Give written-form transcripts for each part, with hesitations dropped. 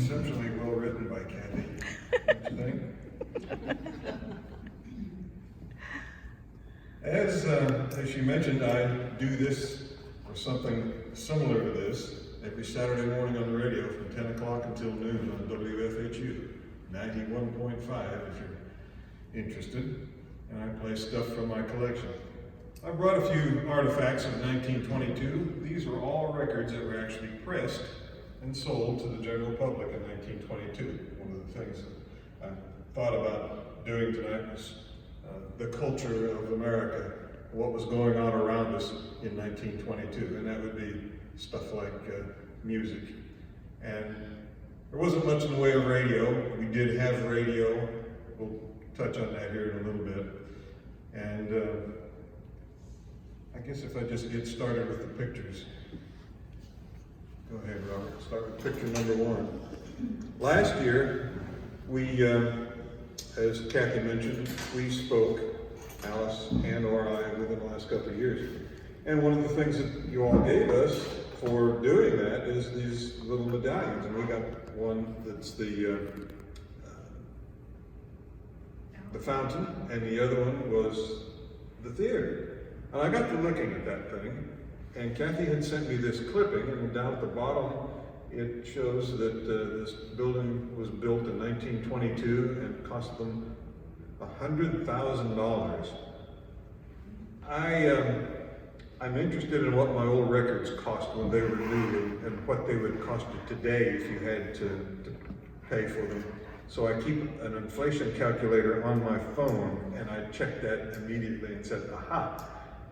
exceptionally well written by Kathy, don't you think? As she mentioned, I do this, or something similar to this, every Saturday morning on the radio from 10 o'clock until noon on WFHU, 91.5 if you're interested, and I play stuff from my collection. I brought a few artifacts of 1922. These were all records that were actually pressed and sold to the general public in 1922. One of the things that I thought about doing tonight was the culture of America, what was going on around us in 1922, and that would be stuff like music. And there wasn't much in the way of radio. We did have radio. We'll touch on that here in a little bit. And I guess if I just get started with the pictures. Go ahead, Robert. Start with picture number one. Last year, we, as Kathy mentioned, we spoke, Alice and or I, within the last couple of years. And one of the things that you all gave us for doing that is these little medallions. And we got one that's the fountain, and the other one was the theater. And I got to looking at that thing, and Kathy had sent me this clipping, and down at the bottom it shows that this building was built in 1922 and cost them $100,000. I'm interested in what my old records cost when they were new and what they would cost you today if you had to pay for them. So I keep an inflation calculator on my phone, and I checked that immediately and said, aha,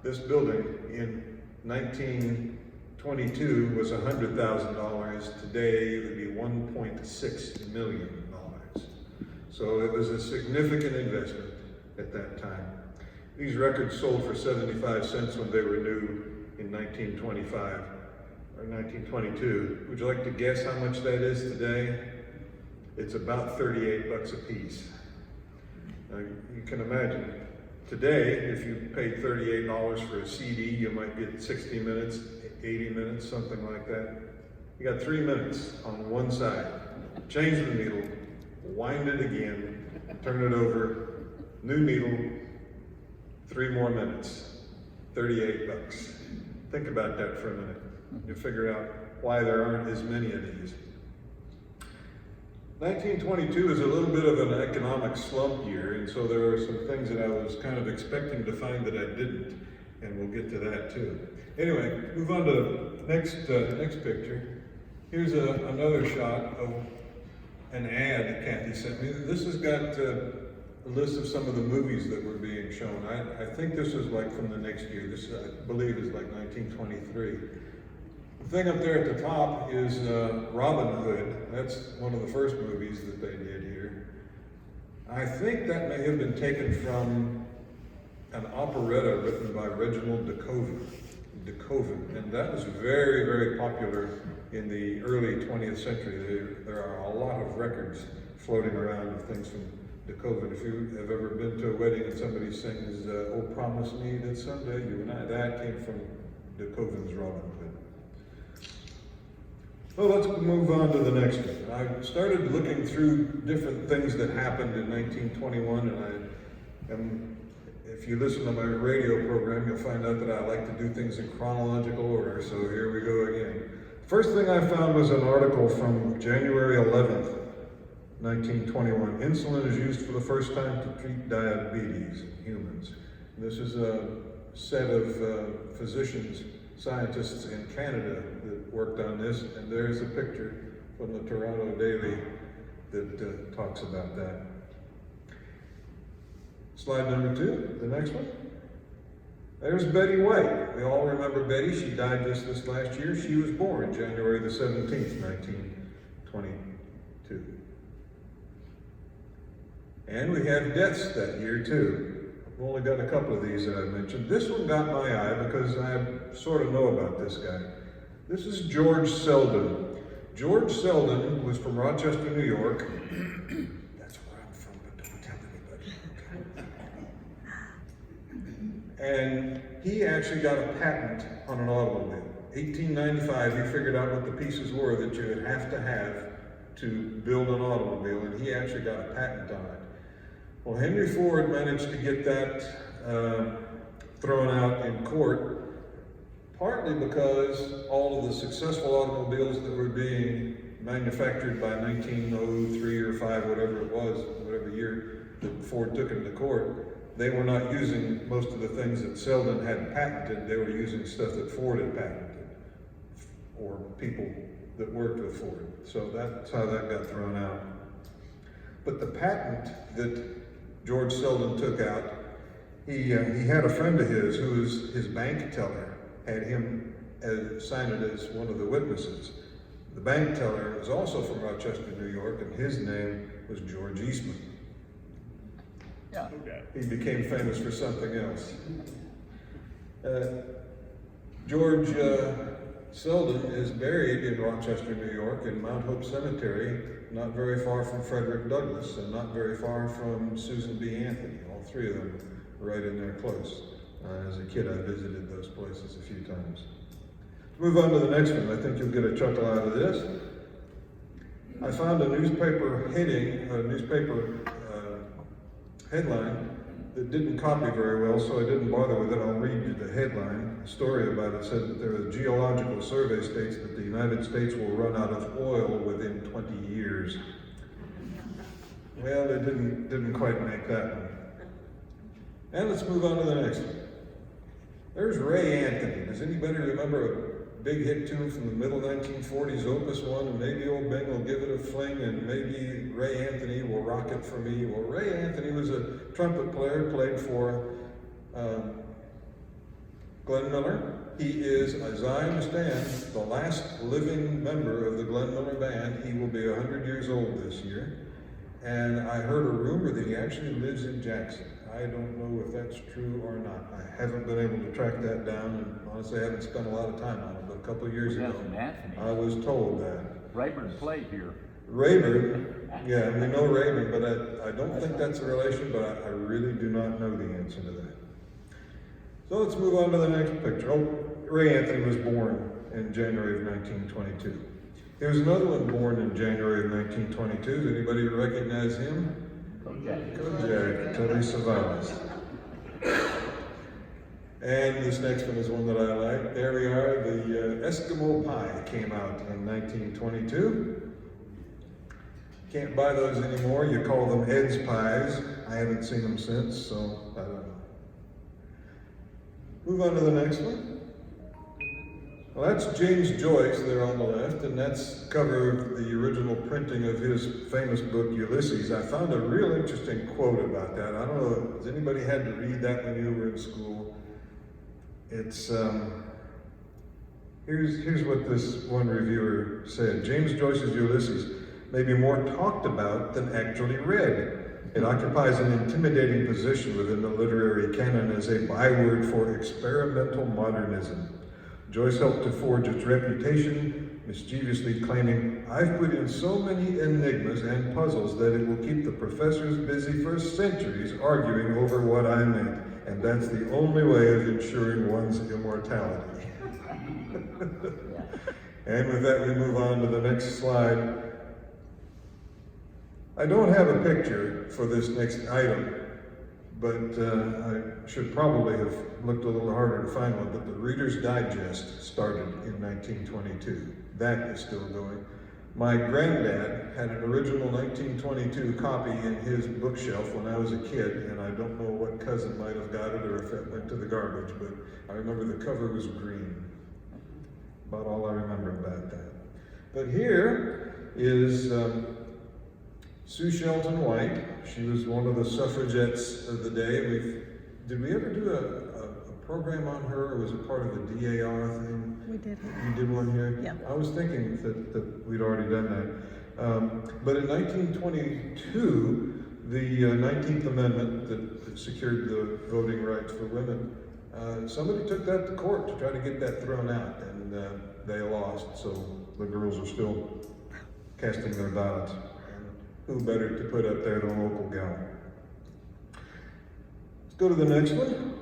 this building in 1922 was $100,000. Today it would be $1.6 million. So it was a significant investment at that time. These records sold for 75 cents when they were new in 1925 or 1922. Would you like to guess how much that is today? It's about 38 bucks a piece. Now, you can imagine, today, if you paid $38 for a CD, you might get 60 minutes, 80 minutes, something like that. You got 3 minutes on one side. Change the needle, wind it again, turn it over, new needle, 3 more minutes, 38 bucks. Think about that for a minute. You'll figure out why there aren't as many of these. 1922 is a little bit of an economic slump year, and so there are some things that I was kind of expecting to find that I didn't, and we'll get to that too. Anyway, move on to next picture. Here's another shot of an ad that Kathy sent me. This has got a list of some of the movies that were being shown. I think this was like from the next year. This, I believe, is like 1923. The thing up there at the top is Robin Hood. That's one of the first movies that they did here. I think that may have been taken from an operetta written by Reginald de Koven, and that was very, very popular in the early 20th century. There are a lot of records floating around of things from de Koven. If you have ever been to a wedding and somebody sings, "Oh, promise me that someday you and I," that came from de Koven's Robin Hood. Well, let's move on to the next one. I started looking through different things that happened in 1921, and if you listen to my radio program, you'll find out that I like to do things in chronological order, so here we go again. First thing I found was an article from January 11th, 1921. Insulin is used for the first time to treat diabetes in humans. This is a set of physicians, scientists in Canada that worked on this, and there's a picture from the Toronto Daily that talks about that. Slide number 2, the next one. There's Betty White. We all remember Betty. She died just this last year. She was born January the 17th, 1922. And we have deaths that year too. I've only got a couple of these that I mentioned. This one got my eye because I sort of know about this guy. This is George Selden. George Selden was from Rochester, New York. That's where I'm from, but don't tell anybody. And he actually got a patent on an automobile. 1895, he figured out what the pieces were that you would have to have to build an automobile, and he actually got a patent on it. Well, Henry Ford managed to get that thrown out in court, partly because all of the successful automobiles that were being manufactured by 1903 or 5, whatever it was, whatever year that Ford took him to court, they were not using most of the things that Selden had patented. They were using stuff that Ford had patented, or people that worked with Ford. So that's how that got thrown out. But the patent that George Selden took out, he had a friend of his who was his bank teller, had him sign it as one of the witnesses. The bank teller was also from Rochester, New York, and his name was George Eastman. Yeah. He became famous for something else. George Selden is buried in Rochester, New York, in Mount Hope Cemetery, not very far from Frederick Douglass, and not very far from Susan B. Anthony. All three of them right in there close. As a kid, I visited those places a few times. To move on to the next one, I think you'll get a chuckle out of this. I found a newspaper heading, a newspaper headline that didn't copy very well, so I didn't bother with it. I'll read you the headline. The story about it said that a geological survey states that the United States will run out of oil within 20 years. Well, it didn't quite make that one. And let's move on to the next one. There's Ray Anthony. Does anybody remember a big hit tune from the middle 1940s, Opus 1, and maybe old Bing will give it a fling, and maybe Ray Anthony will rock it for me? Well, Ray Anthony was a trumpet player, played for Glenn Miller. He is, as I understand, the last living member of the Glenn Miller Band. He will be 100 years old this year. And I heard a rumor that he actually lives in Jackson. I don't know if that's true or not. I haven't been able to track that down, and honestly I haven't spent a lot of time on it, but a couple of years ago, I was told that. Rayburn played here. Rayburn, yeah, we know Rayburn, but I don't think that's a relation, but I really do not know the answer to that. So let's move on to the next picture. Oh, Ray Anthony was born in January of 1922. There was another one born in January of 1922. Does anybody recognize him? Kojak, Tony Savalas. And this next one is one that I like. There we are. The Eskimo Pie came out in 1922. Can't buy those anymore. You call them Ed's Pies. I haven't seen them since, so I don't know. Move on to the next one. Well, that's James Joyce there on the left, and that's the cover of the original printing of his famous book, Ulysses. I found a real interesting quote about that. I don't know, has anybody had to read that when you were in school? It's, here's what this one reviewer said. James Joyce's Ulysses may be more talked about than actually read. It occupies an intimidating position within the literary canon as a byword for experimental modernism. Joyce helped to forge its reputation, mischievously claiming, "I've put in so many enigmas and puzzles that it will keep the professors busy for centuries arguing over what I meant, and that's the only way of ensuring one's immortality." And with that, we move on to the next slide. I don't have a picture for this next item, but I should probably have looked a little harder to find one, but the Reader's Digest started in 1922. That is still going. My granddad had an original 1922 copy in his bookshelf when I was a kid, and I don't know what cousin might have got it or if it went to the garbage, but I remember the cover was green. About all I remember about that. But here is Sue Shelton White. She was one of the suffragettes of the day. Did we ever do a program on her, or was it part of the DAR thing? We did. You did one here? Yeah. I was thinking that we'd already done that. But in 1922, the 19th Amendment that secured the voting rights for women, somebody took that to court to try to get that thrown out, and they lost, so the girls are still casting their ballots. Who better to put up there than a local gal? Let's go to the next one.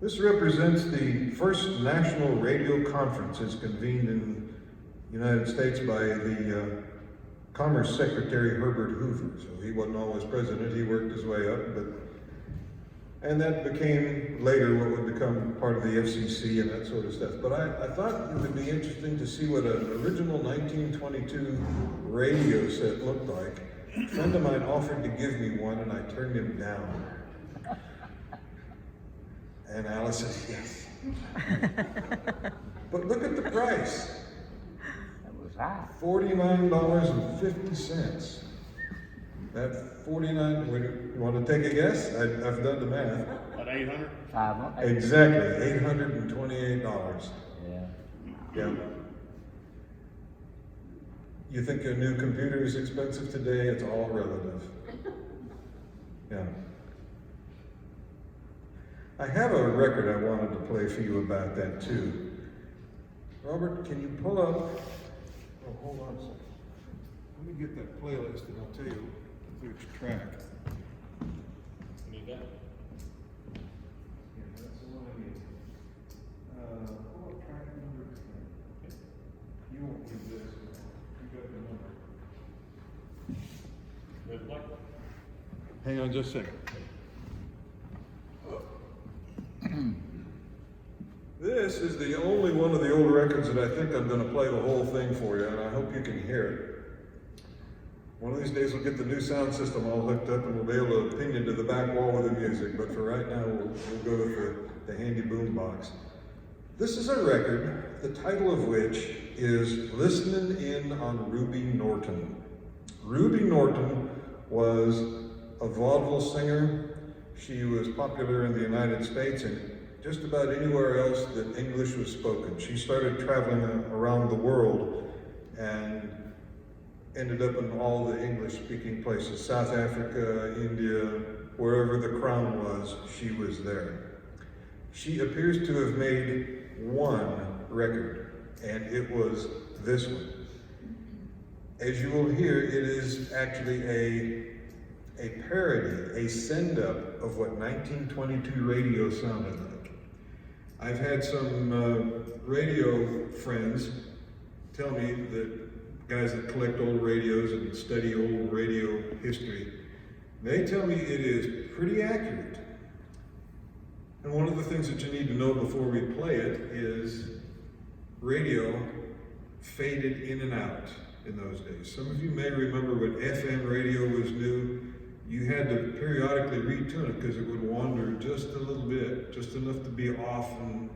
This represents the first national radio conferences convened in United States by the Commerce Secretary Herbert Hoover. So he wasn't always president, he worked his way up, and that became later what would become part of the FCC and that sort of stuff. But I thought it would be interesting to see what an original 1922 radio set looked like. A friend of mine offered to give me one and I turned him down. And Alice says, yes. But look at the price. That was high. $49.50. That 49, you want to take a guess? I've done the math. About 800? 500. Exactly, $828. Yeah. Yeah. You think a new computer is expensive today? It's all relative. Yeah. I have a record I wanted to play for you about that too. Robert, can you pull up? Oh, hold on a second. Let me get that playlist and I'll tell you which track. Need that? Yeah, that's the one I need. Pull up track number 10. You won't need this. You got the number. Red light? Hang on just a second. This is the only one of the old records that I think I'm going to play the whole thing for you, and I hope you can hear it. One of these days we'll get the new sound system all hooked up and we'll be able to pin you to the back wall with the music, but for right now we'll go with the handy boom box. This is a record, the title of which is Listenin' In on Ruby Norton. Ruby Norton was a vaudeville singer. She was popular in the United States and just about anywhere else that English was spoken. She started traveling around the world and ended up in all the English-speaking places. South Africa, India, wherever the crown was, she was there. She appears to have made one record, and it was this one. As you will hear, it is actually a parody, a send-up of what 1922 radio sounded like. I've had some radio friends tell me that guys that collect old radios and study old radio history, they tell me it is pretty accurate. And one of the things that you need to know before we play it is radio faded in and out in those days. Some of you may remember when FM radio was new, you had to periodically retune it because it would wander just a little bit, just enough to be off, and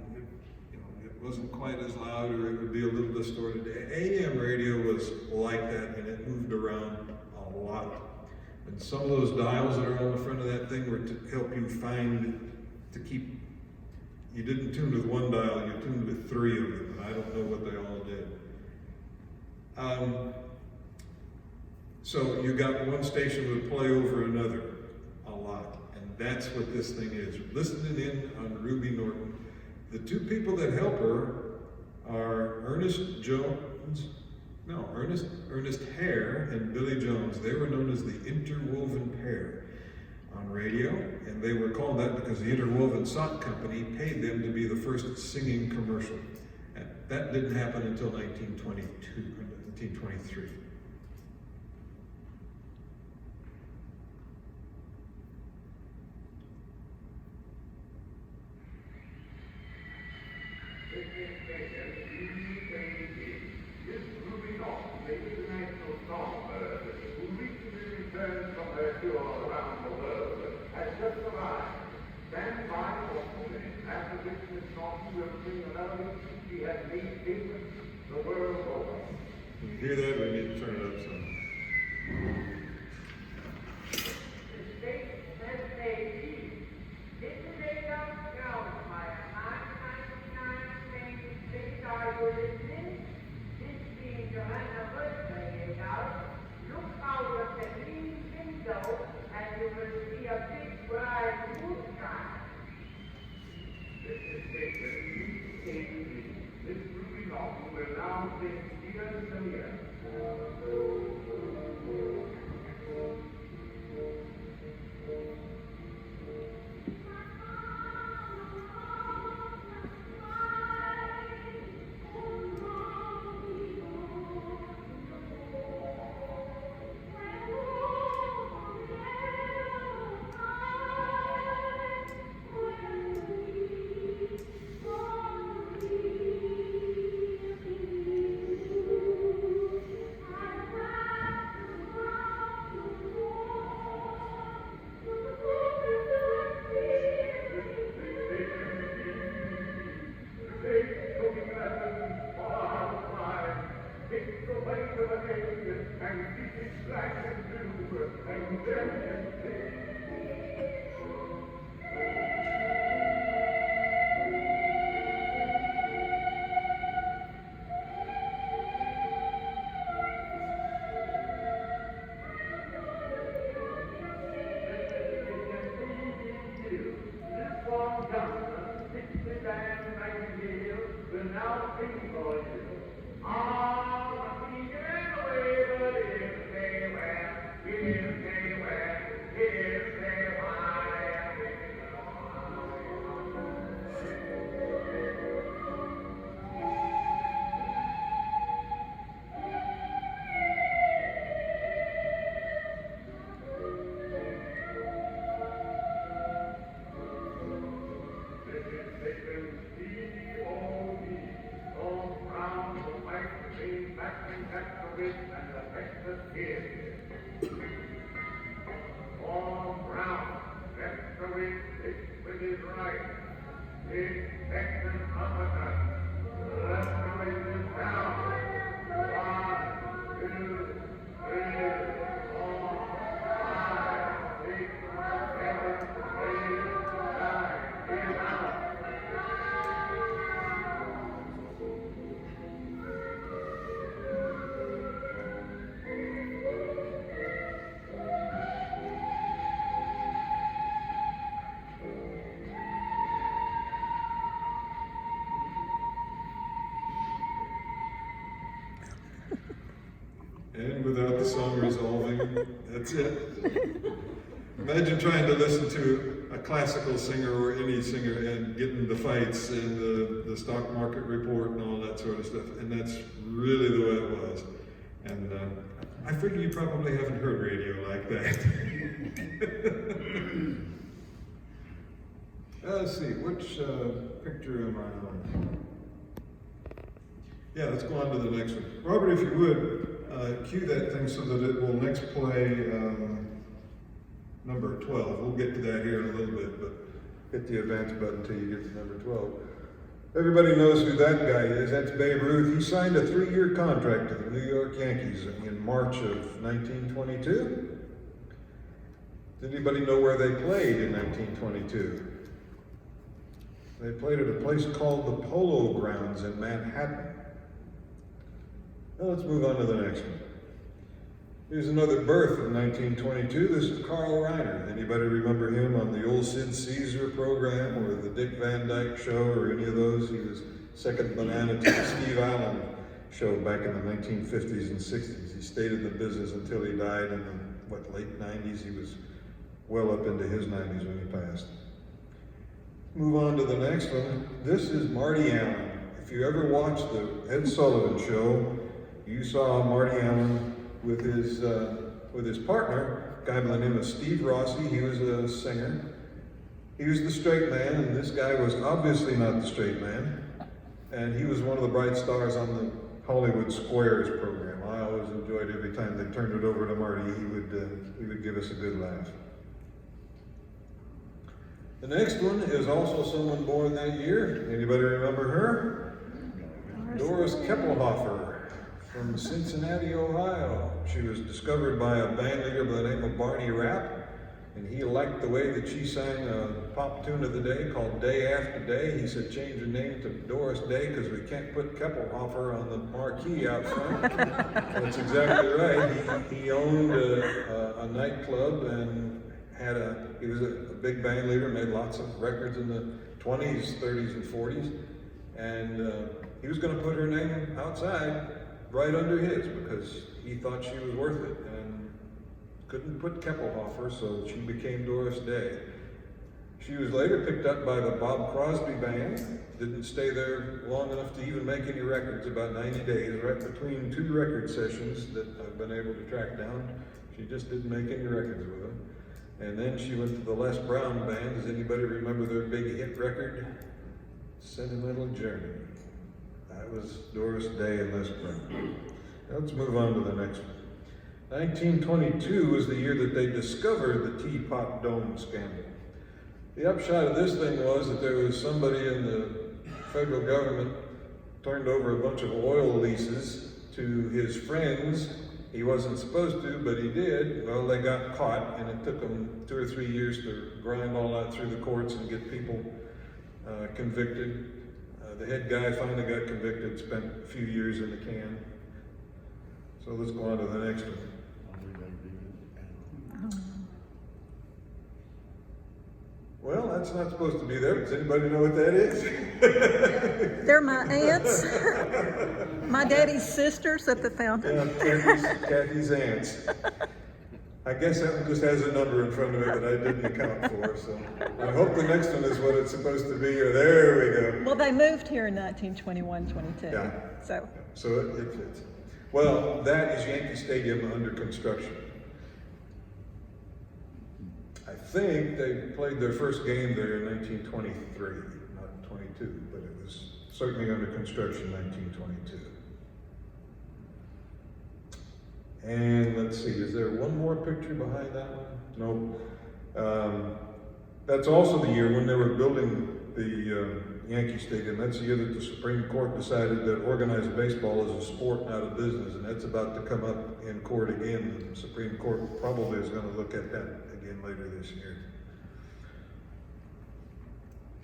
it wasn't quite as loud, or it would be a little distorted. AM radio was like that, and it moved around a lot. And some of those dials that are on the front of that thing were to help you you didn't tune with one dial, you tuned with 3 of them, and I don't know what they all did. So you got one station would play over another a lot, and that's what this thing is. Listening in on Ruby Norton. The two people that help her are Ernest Hare and Billy Jones. They were known as the Interwoven Pair on radio, and they were called that because the Interwoven Sock Company paid them to be the first singing commercial. And that didn't happen until 1923. You hear that? We need to turn it up some. This Ruby Norton will now sing Dear Samir. And without the song resolving, that's it. Imagine trying to listen to a classical singer or any singer and getting the fights and the stock market report and all that sort of stuff. And that's really the way it was. And I figure you probably haven't heard radio like that. Let's see, which picture am I on? Yeah, let's go on to the next one. Robert, if you would, cue that thing so that it will next play number 12. We'll get to that here in a little bit, but hit the advance button until you get to number 12. Everybody knows who that guy is. That's Babe Ruth. He signed a 3-year contract to the New York Yankees in March of 1922. Did anybody know where they played in 1922? They played at a place called the Polo Grounds in Manhattan. Now let's move on to the next one. Here's another birth in 1922. This is Carl Reiner. Anybody remember him on the old Sid Caesar program or the Dick Van Dyke Show or any of those? He was second banana to the Steve Allen Show back in the 1950s and 60s. He stayed in the business until he died in the, late 90s. He was well up into his 90s when he passed. Move on to the next one. This is Marty Allen. If you ever watched the Ed Sullivan Show, you saw Marty Allen with his partner, a guy by the name of Steve Rossi. He was a singer. He was the straight man, and this guy was obviously not the straight man. And he was one of the bright stars on the Hollywood Squares program. I always enjoyed every time they turned it over to Marty. He would give us a good laugh. The next one is also someone born that year. Anybody remember her? Doris Keppelhofer from Cincinnati, Ohio. She was discovered by a band leader by the name of Barney Rapp, and he liked the way that she sang a pop tune of the day called Day After Day. He said, change her name to Doris Day because we can't put Keppelhofer on the marquee out front. That's exactly right. He owned a nightclub and he was a big band leader, made lots of records in the 20s, 30s, and 40s. And he was going to put her name outside right under his because he thought she was worth it and couldn't put Keppelhofer, so she became Doris Day. She was later picked up by the Bob Crosby Band. Didn't stay there long enough to even make any records, about 90 days, right between 2 record sessions that I've been able to track down. She just didn't make any records with them. And then she went to the Les Brown Band. Does anybody remember their big hit record? Sentimental Journey. That was Doris Day and Les Brown. Now let's move on to the next one. 1922 was the year that they discovered the Teapot Dome scandal. The upshot of this thing was that there was somebody in the federal government turned over a bunch of oil leases to his friends. He wasn't supposed to, but he did. Well, they got caught, and it took them 2 or 3 years to grind all that through the courts and get people convicted. The head guy finally got convicted, spent a few years in the can. So let's go on to the next one. Well, that's not supposed to be there. Does anybody know what that is? They're my aunts, my daddy's sisters at the fountain. Yeah, Kathy's aunts. I guess that one just has a number in front of it that I didn't account for, so I hope the next one is what it's supposed to be, or there we go. Well, they moved here in 1921, 22. Yeah. So It fits. Well, that is Yankee Stadium under construction. I think they played their first game there in 1923, not 22, but it was certainly under construction in 1922. And let's see, is there one more picture behind that one? No. That's also the year when they were building the Yankee Stadium. That's the year that the Supreme Court decided that organized baseball is a sport, not a business, and that's about to come up in court again. The Supreme Court probably is going to look at that again later this year.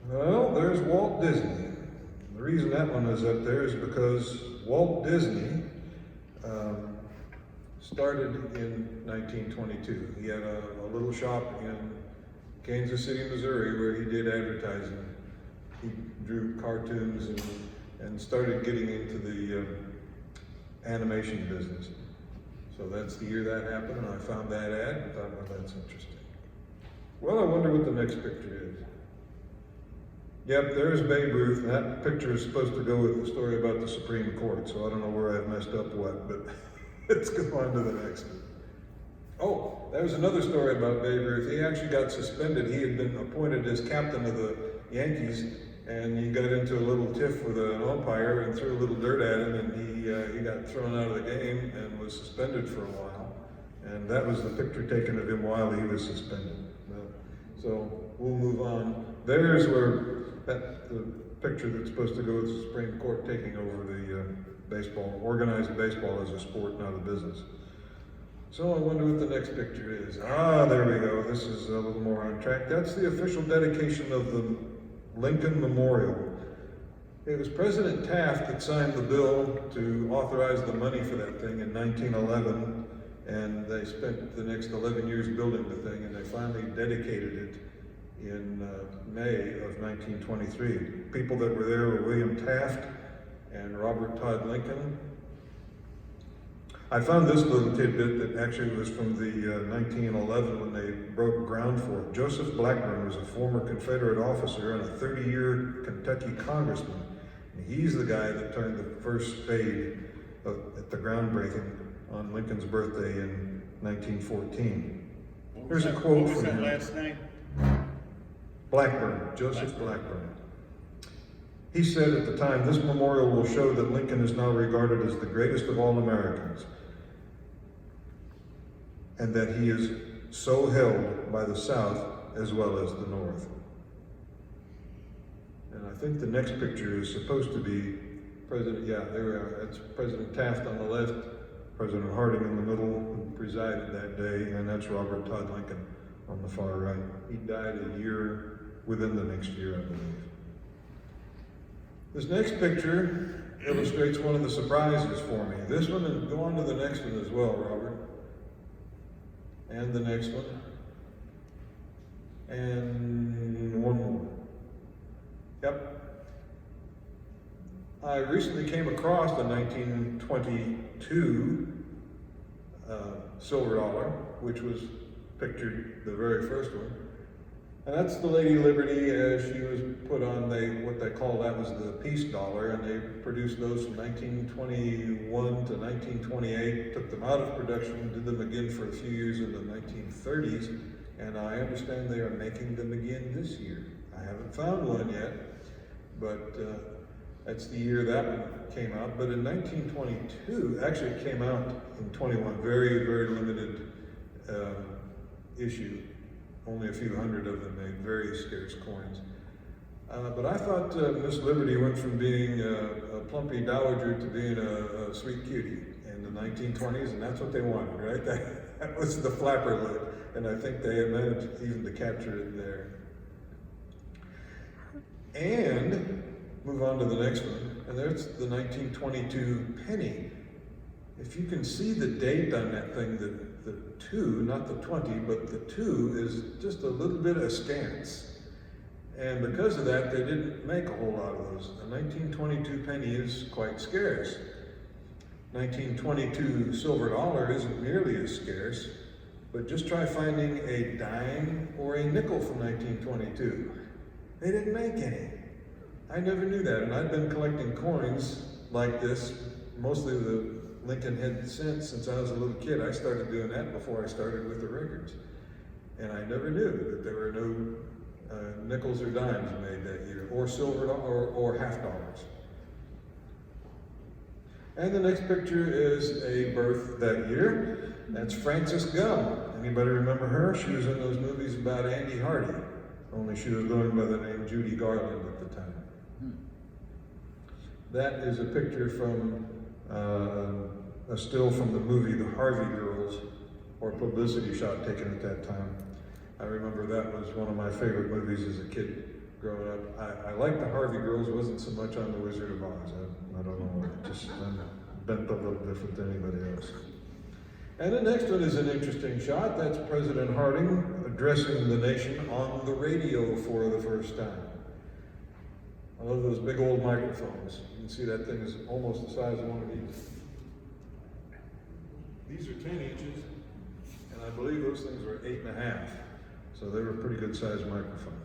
Well, there's Walt Disney. The reason that one is up there is because Walt Disney started in 1922. He had a little shop in Kansas City, Missouri, where he did advertising. He drew cartoons and started getting into the animation business. So that's the year that happened, and I found that ad and thought, well, that's interesting. Well, I wonder what the next picture is. Yep, there's Babe Ruth, and that picture is supposed to go with the story about the Supreme Court, so I don't know where I've messed up what, but let's go on to the next one. Oh, there was another story about Babe Ruth. He actually got suspended. He had been appointed as captain of the Yankees, and he got into a little tiff with an umpire and threw a little dirt at him, and he got thrown out of the game and was suspended for a while. And that was the picture taken of him while he was suspended. So we'll move on. There's where the picture that's supposed to go with the Supreme Court taking over the baseball, organized baseball as a sport, not a business. So I wonder what the next picture is. Ah, there we go. This is a little more on track. That's the official dedication of the Lincoln Memorial. It was President Taft that signed the bill to authorize the money for that thing in 1911, and they spent the next 11 years building the thing, and they finally dedicated it in May of 1923. People that were there were William Taft and Robert Todd Lincoln. I found this little tidbit that actually was from the 1911 when they broke ground for it. Joseph Blackburn was a former Confederate officer and a 30-year Kentucky congressman. And he's the guy that turned the first spade at the groundbreaking on Lincoln's birthday in 1914. Here's a quote from him. What was that last name? Blackburn, Joseph Blackburn. He said at the time, "This memorial will show that Lincoln is now regarded as the greatest of all Americans, and that he is so held by the South as well as the North." And I think the next picture is supposed to be President, yeah, there we are. That's President Taft on the left, President Harding in the middle, who presided that day, and that's Robert Todd Lincoln on the far right. He died a year within the next year, I believe. This next picture illustrates one of the surprises for me. This one, and go on to the next one as well, Robert. And the next one. And one more. Yep. I recently came across the 1922 silver dollar, which was pictured, the very first one. And that's the Lady Liberty as she was put on what they call that was the peace dollar, and they produced those from 1921 to 1928, took them out of production, did them again for a few years in the 1930s, and I understand they are making them again this year. I haven't found one yet, but that's the year that one came out. But in 1922, actually it came out in 21, very, very limited issue. Only a few hundred of them made, very scarce coins. But I thought Miss Liberty went from being a plumpy dowager to being a sweet cutie in the 1920s, and that's what they wanted, right? That was the flapper look, and I think they managed even to capture it there. And move on to the next one, and there's the 1922 penny. If you can see the date on that thing, the 2, not the 20, but the 2 is just a little bit askance. And because of that, they didn't make a whole lot of those. A 1922 penny is quite scarce. 1922 silver dollar isn't nearly as scarce, but just try finding a dime or a nickel from 1922. They didn't make any. I never knew that, and I've been collecting coins like this, mostly the Lincoln head cents, since I was a little kid. I started doing that before I started with the records. And I never knew that there were no nickels or dimes made that year, or silver or half dollars. And the next picture is a birth that year. That's Frances Gum. Anybody remember her? She was in those movies about Andy Hardy, only she was going by the name Judy Garland at the time. That is a picture from a still from the movie The Harvey Girls, or publicity shot taken at that time. I remember that was one of my favorite movies as a kid growing up. I liked The Harvey Girls, wasn't so much on The Wizard of Oz. I don't know, I'm bent a little different than anybody else. And the next one is an interesting shot. That's President Harding addressing the nation on the radio for the first time. I love those big old microphones. You can see that thing is almost the size of one of these. These are 10 inches, and I believe those things were 8.5. So they were a pretty good sized microphone.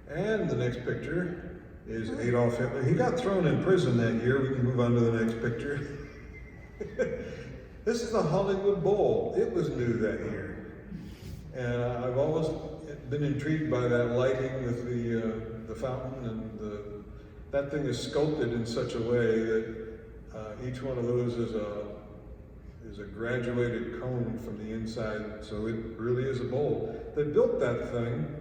And the next picture is Adolf Hitler. He got thrown in prison that year. We can move on to the next picture. This is the Hollywood Bowl. It was new that year. And I've always been intrigued by that lighting with the fountain, and that thing is sculpted in such a way that each one of those is a graduated cone from the inside, so it really is a bowl. They built that thing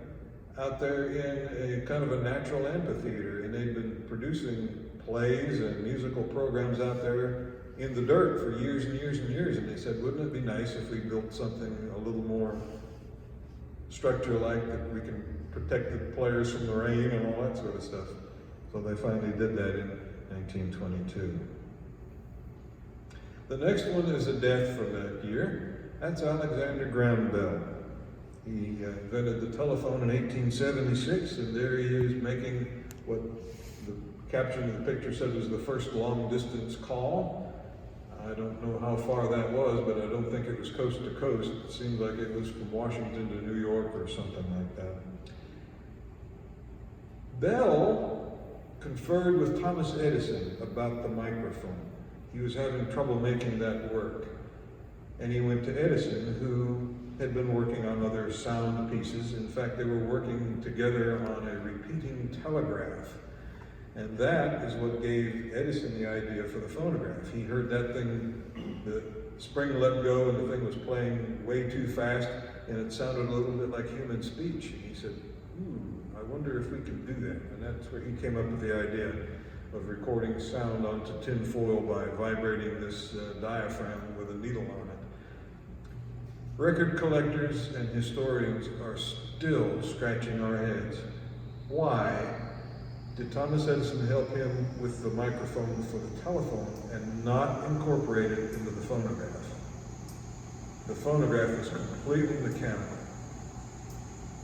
out there in a kind of a natural amphitheater, and they've been producing plays and musical programs out there in the dirt for years and years and years, and they said, wouldn't it be nice if we built something a little more structure-like, that we can protect the players from the rain and all that sort of stuff. So they finally did that in 1922. The next one is a death from that year. That's Alexander Graham Bell. He invented the telephone in 1876, and there he is making what the caption of the picture said was the first long-distance call. I don't know how far that was, but I don't think it was coast to coast. It seemed like it was from Washington to New York or something like that. Bell conferred with Thomas Edison about the microphone. He was having trouble making that work. And he went to Edison, who had been working on other sound pieces. In fact, they were working together on a repeating telegraph. And that is what gave Edison the idea for the phonograph. He heard that thing, the spring let go, and the thing was playing way too fast, and it sounded a little bit like human speech. And he said, I wonder if we could do that. And that's where he came up with the idea of recording sound onto tin foil by vibrating this diaphragm with a needle on it. Record collectors and historians are still scratching our heads. Why did Thomas Edison help him with the microphone for the telephone and not incorporate it into the phonograph? The phonograph is completely mechanical.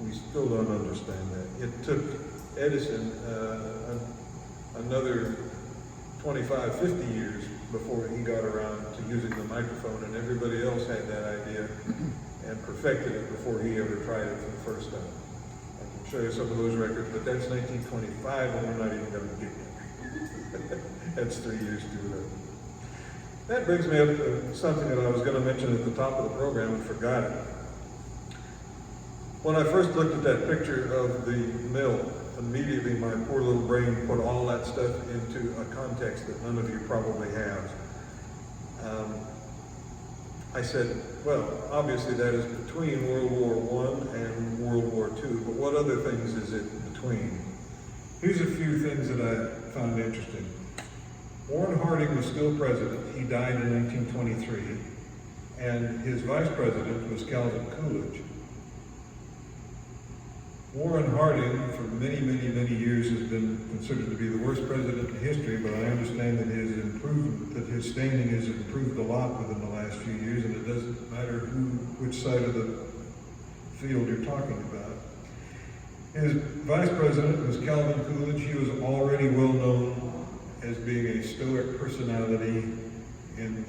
We still don't understand that. It took Edison another 25, 50 years before he got around to using the microphone, and everybody else had that idea and perfected it before he ever tried it for the first time. I can show you some of those records, but that's 1925, and we're not even going to get there. That's 3 years too late. That brings me up to something that I was going to mention at the top of the program and forgot it. When I first looked at that picture of the mill, immediately my poor little brain put all that stuff into a context that none of you probably have. I said, well, obviously that is between World War I and World War II, but what other things is it between? Here's a few things that I found interesting. Warren Harding was still president. He died in 1923, and his vice president was Calvin Coolidge. Warren Harding, for many, many, many years, has been considered to be the worst president in history, but I understand that his standing has improved a lot within the last few years, and it doesn't matter which side of the field you're talking about. His vice president was Calvin Coolidge. He was already well known as being a stoic personality in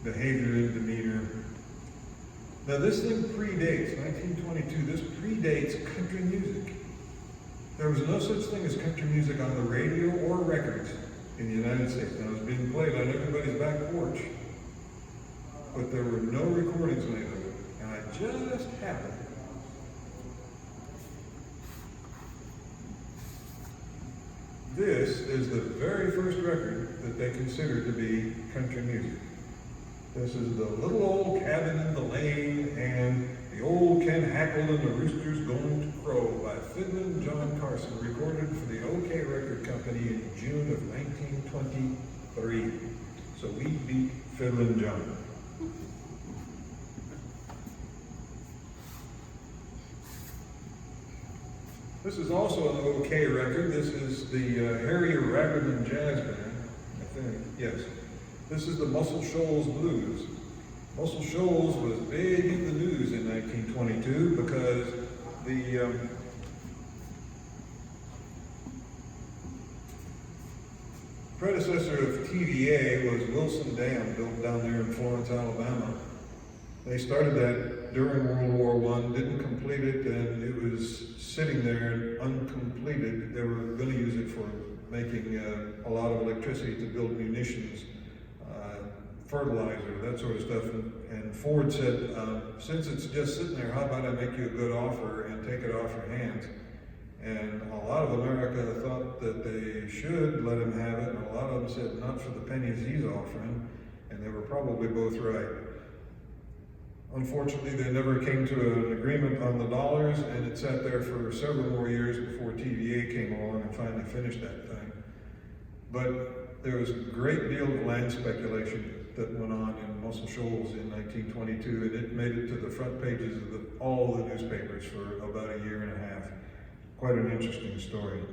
behavior and demeanor. Now this thing predates 1922. This predates country music. There was no such thing as country music on the radio or records in the United States. Now it was being played on everybody's back porch, but there were no recordings made of it. And I just happened. This is the very first record that they consider to be country music. This is the little old cabin in the lane and the old Ken Hackle and the Roosters Going to Crow by Fiddlin' John Carson, recorded for the OK Record Company in June of 1923. So we beat Fiddlin' John. This is also an OK record. This is the Harry Raggerman Jazz Band, I think, yes. This is the Muscle Shoals Blues. Muscle Shoals was big in the news in 1922 because the predecessor of TVA was Wilson Dam, built down there in Florence, Alabama. They started that during World War I, didn't complete it, and it was sitting there uncompleted. They were going to use it for making a lot of electricity to build munitions, fertilizer, that sort of stuff. And Ford said, since it's just sitting there, how about I make you a good offer and take it off your hands? And a lot of America thought that they should let him have it, and a lot of them said, not for the pennies he's offering, and they were probably both right. Unfortunately, they never came to an agreement on the dollars, and it sat there for several more years before TVA came along and finally finished that thing. But there was a great deal of land speculation that went on in Muscle Shoals in 1922, and it made it to the front pages of all the newspapers for about a year and a half. Quite an interesting story.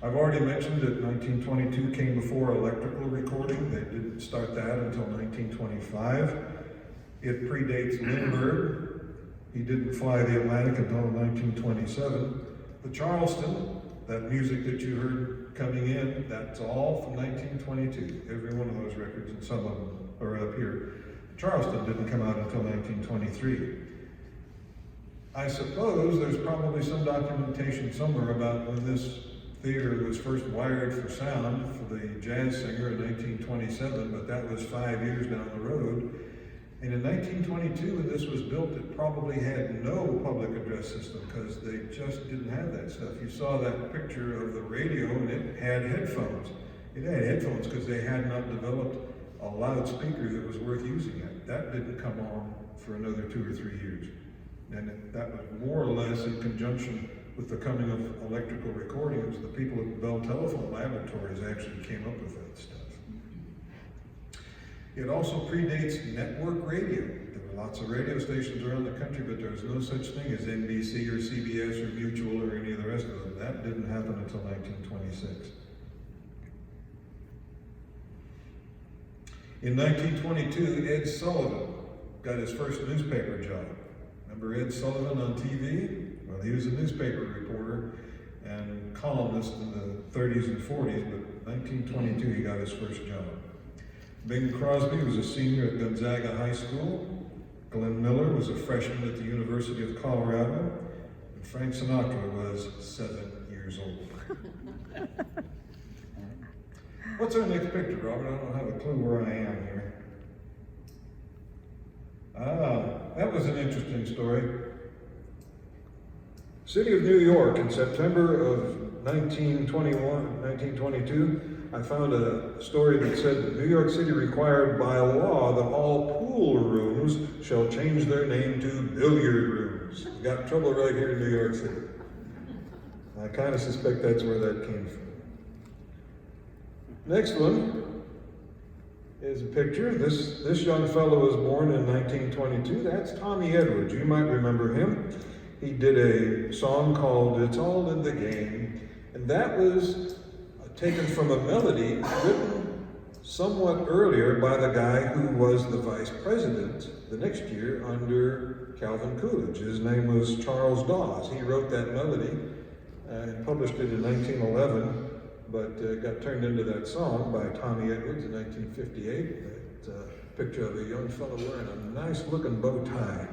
I've already mentioned that 1922 came before electrical recording. They didn't start that until 1925. It predates Lindbergh. He didn't fly the Atlantic until 1927. The Charleston, that music that you heard coming in, that's all from 1922. Every one of those records, and some of them are up here. Charleston didn't come out until 1923. I suppose there's probably some documentation somewhere about when this theater was first wired for sound for the jazz singer in 1927, but that was 5 years down the road. And in 1922, when this was built, it probably had no public address system because they just didn't have that stuff. You saw that picture of the radio, and it had headphones. It had headphones because they had not developed a loudspeaker that was worth using it. That didn't come on for another 2 or 3 years. And that was more or less in conjunction with the coming of electrical recordings. The people at the Bell Telephone Laboratories actually came up with that stuff. It also predates network radio. There were lots of radio stations around the country, but there was no such thing as NBC or CBS or Mutual or any of the rest of them. That didn't happen until 1926. In 1922, Ed Sullivan got his first newspaper job. Remember Ed Sullivan on TV? Well, he was a newspaper reporter and columnist in the 30s and 40s, but 1922 he got his first job. Bing Crosby was a senior at Gonzaga High School. Glenn Miller was a freshman at the University of Colorado. And Frank Sinatra was 7 years old. What's our next picture, Robert? I don't have a clue where I am here. That was an interesting story. City of New York in September of 1922 I found a story that said that New York City required by law that all pool rooms shall change their name to billiard rooms. We got trouble right here in New York City. I kind of suspect that's where that came from. Next one is a picture. This young fellow was born in 1922. That's Tommy Edwards. You might remember him. He did a song called It's All in the Game, and that was taken from a melody written somewhat earlier by the guy who was the vice president the next year under Calvin Coolidge. His name was Charles Dawes. He wrote that melody and published it in 1911, but got turned into that song by Tommy Edwards in 1958. That picture of a young fellow wearing a nice looking bow tie.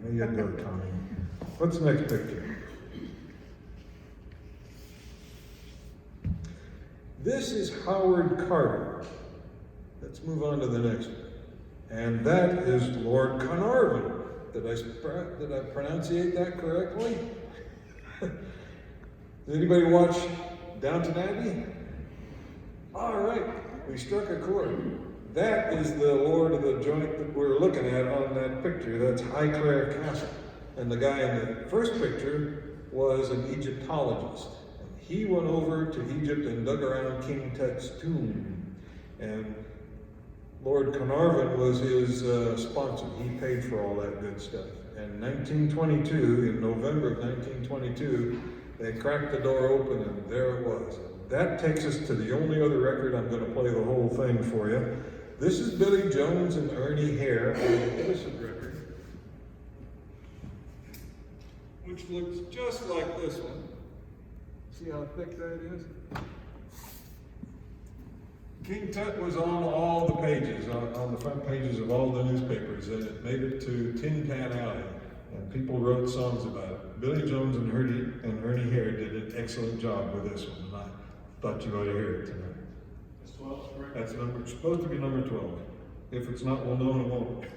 There you go, Tommy. What's the next picture? This is Howard Carter. Let's move on to the next one. And that is Lord Carnarvon. Did I pronunciate that correctly? Did anybody watch Downton Abbey? All right, we struck a chord. That is the lord of the joint that we're looking at on that picture. That's Highclere Castle. And the guy in the first picture was an Egyptologist. And he went over to Egypt and dug around King Tut's tomb. And Lord Carnarvon was his sponsor. He paid for all that good stuff. And 1922, in November of 1922, they cracked the door open and there it was. That takes us to the only other record. I'm going to play the whole thing for you. This is Billy Jones and Ernie Hare on the Innocent record, which looks just like this one. See how thick that is? King Tut was on all the pages, on the front pages of all the newspapers, and it made it to Tin Pan Alley, and people wrote songs about it. Billy Jones and Ernie Hare did an excellent job with this one, and I thought you ought to hear it tonight. It's 12, correct? That's supposed to be number 12. If it's not, we'll know in a moment.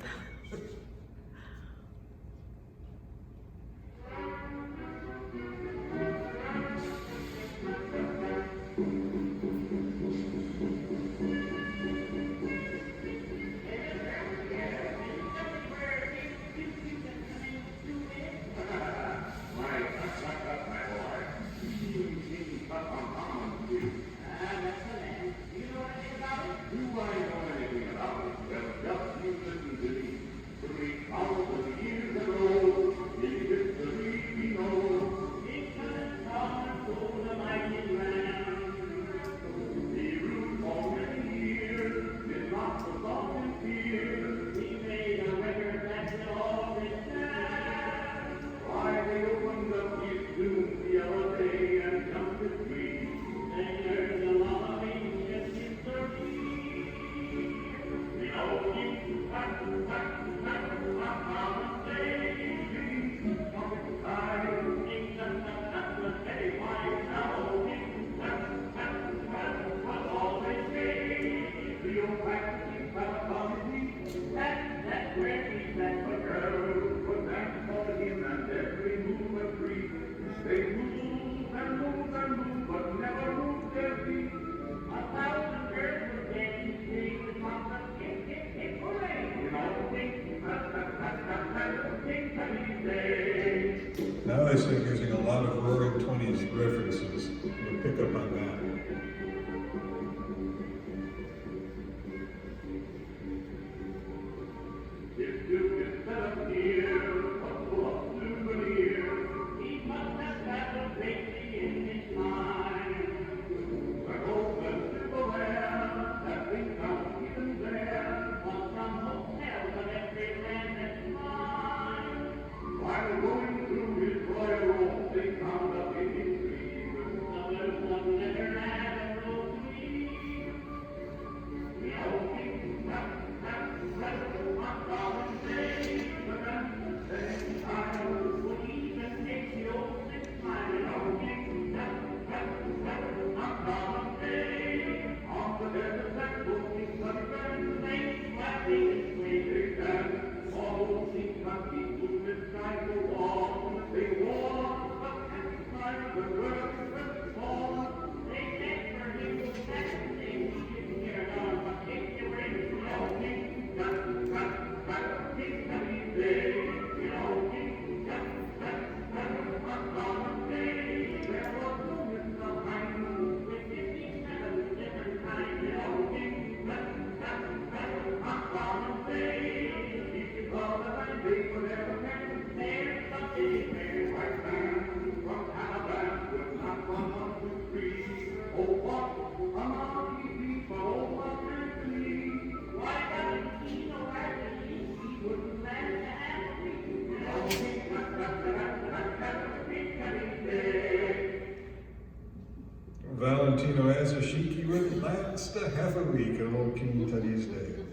half a week on old King Tutty's Day.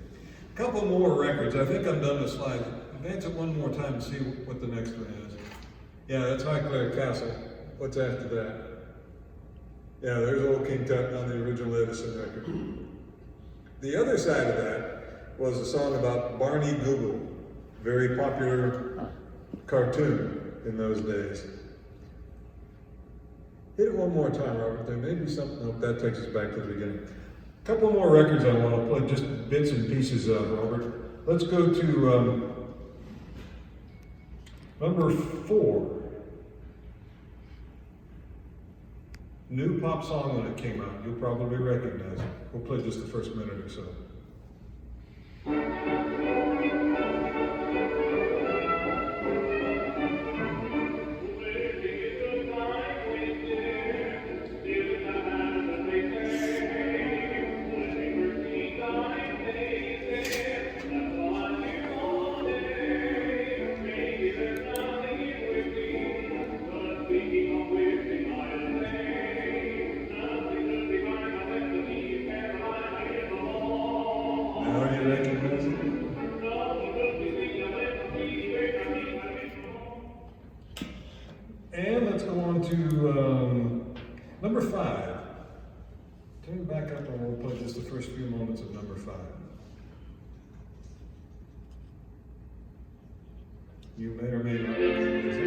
Couple more records. I think I'm done with slides. Advance it one more time and see what the next one is. Yeah, that's Highclere Castle. What's after that? Yeah, there's old King Tut on the original Edison record. The other side of that was a song about Barney Google, very popular cartoon in those days. Hit it one more time, Robert. There may be something. Nope, that takes us back to the beginning. A couple more records I want to play, just bits and pieces of, Robert. Let's go to number 4. New pop song when it came out. You'll probably recognize it. We'll play just the first minute or so. And let's go on to number 5. Turn back up and we'll play just the first few moments of number 5. You may or may not recognize it.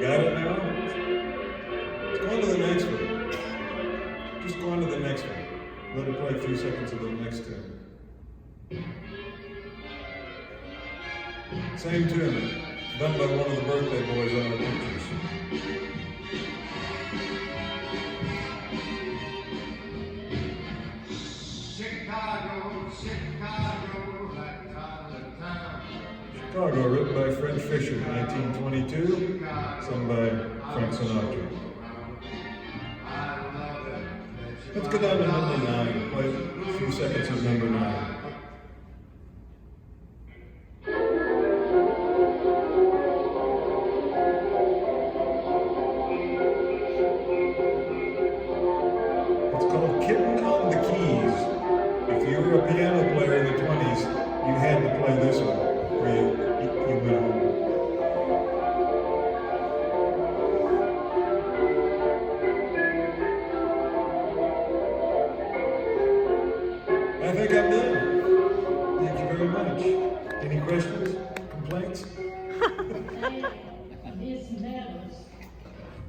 Got it now? Let's go on to the next one. Just go on to the next one. Let it play a few seconds of the next tune. Same tune, done by one of the birthday boys on our pictures. Chicago, Chicago, that kind of town. Chicago, written by Fred Fisher in 1922, sung by Frank Sinatra. Let's go down to number 9, play a few seconds of number 9. It's called Kitten on the Keys. If you were a piano player in the 20s, you had to play this one, or you went home. I think I'm done. Thank you very much. Any questions? Complaints? Miss Meadows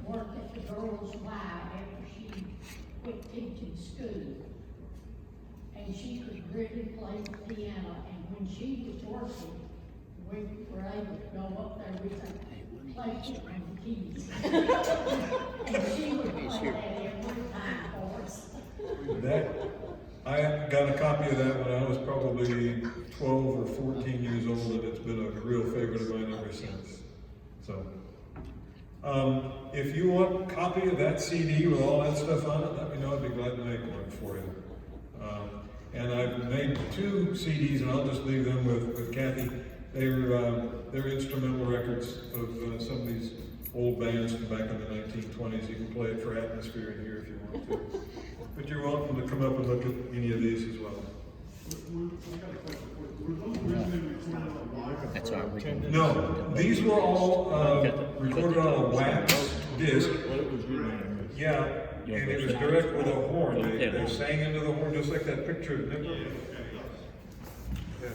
worked at the Girls' Y after she quit teaching school. And she could really play the piano, and when she was working, we were able to go up there with her, play it on the keys. And she would play that every time for us. I got a copy of that when I was probably 12 or 14 years old, and it's been a real favorite of mine ever since. So, if you want a copy of that CD with all that stuff on it, let me know. I'd be glad to make one for you. And I've made 2 CDs, and I'll just leave them with Kathy. They're instrumental records of some of these old bands from back in the 1920s. You can play it for atmosphere in here if you want to. But you're welcome to come up and look at any of these as well. That's all right. No, these were all recorded on a wax disc. Yeah, and it was direct with a horn. They sang into the horn just like that picture. Remember? Yeah.